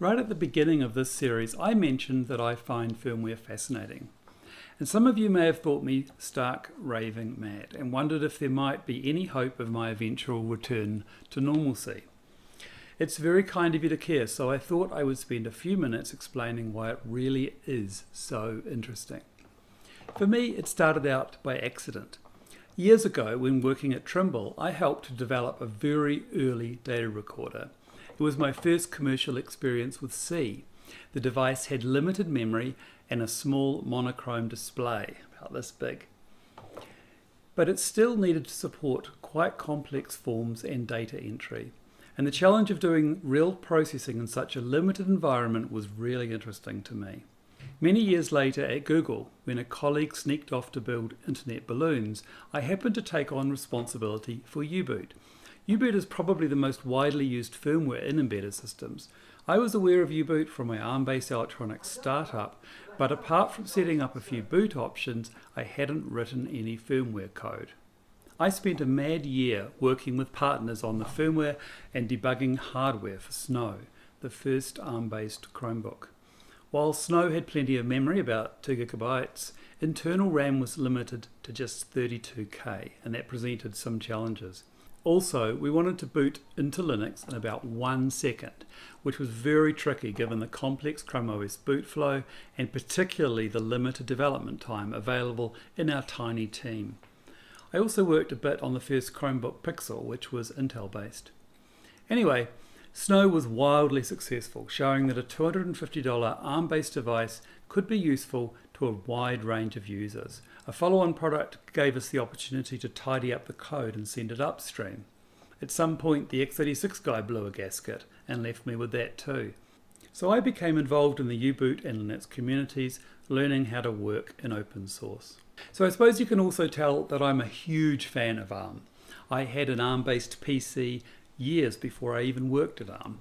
Right at the beginning of this series, I mentioned that I find firmware fascinating. And some of you may have thought me stark raving mad and wondered if there might be any hope of my eventual return to normalcy. It's very kind of you to care, so I thought I would spend a few minutes explaining why it really is so interesting. For me, it started out by accident. Years ago, when working at Trimble, I helped to develop a very early data recorder. It was my first commercial experience with C. The device had limited memory and a small monochrome display, about this big. But it still needed to support quite complex forms and data entry. And the challenge of doing real processing in such a limited environment was really interesting to me. Many years later at Google, when a colleague sneaked off to build internet balloons, I happened to take on responsibility for U-Boot. U-Boot is probably the most widely used firmware in embedded systems. I was aware of U-Boot from my ARM-based electronics startup, but apart from setting up a few boot options, I hadn't written any firmware code. I spent a mad year working with partners on the firmware and debugging hardware for Snow, the first ARM-based Chromebook. While Snow had plenty of memory, about 2 GB, internal RAM was limited to just 32K, and that presented some challenges. Also, we wanted to boot into Linux in about 1 second, which was very tricky given the complex Chrome OS boot flow and particularly the limited development time available in our tiny team. I also worked a bit on the first Chromebook Pixel, which was Intel based. Anyway, Snow was wildly successful, showing that a $250 ARM-based device could be useful to a wide range of users. A follow-on product gave us the opportunity to tidy up the code and send it upstream. At some point, the x86 guy blew a gasket and left me with that too. So I became involved in the U-Boot and Linux communities, learning how to work in open source. So I suppose you can also tell that I'm a huge fan of ARM. I had an ARM-based PC years before I even worked at ARM.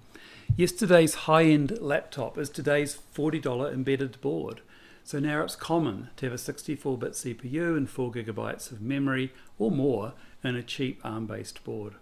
Yesterday's high-end laptop is today's $40 embedded board. So now it's common to have a 64-bit CPU and 4 GB of memory or more in a cheap ARM-based board.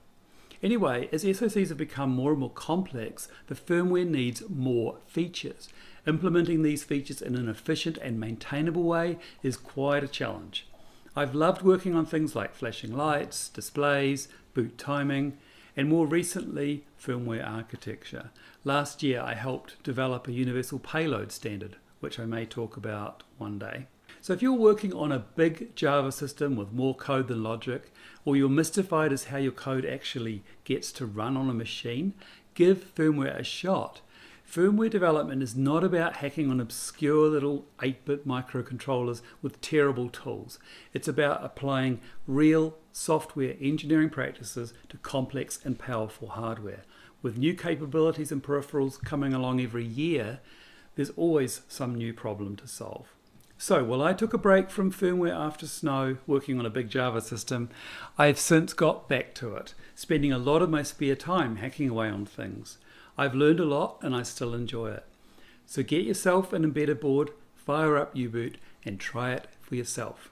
Anyway, as SoCs have become more and more complex, the firmware needs more features. Implementing these features in an efficient and maintainable way is quite a challenge. I've loved working on things like flashing lights, displays, boot timing, and more recently, firmware architecture. Last year, I helped develop a universal payload standard, which I may talk about one day. So if you're working on a big Java system with more code than logic, or you're mystified as how your code actually gets to run on a machine, give firmware a shot. Firmware development is not about hacking on obscure little 8-bit microcontrollers with terrible tools. It's about applying real software engineering practices to complex and powerful hardware. With new capabilities and peripherals coming along every year, there's always some new problem to solve. So while I took a break from firmware after Snow, working on a big Java system, I've since got back to it, spending a lot of my spare time hacking away on things. I've learned a lot and I still enjoy it. So get yourself an embedded board, fire up U-Boot and try it for yourself.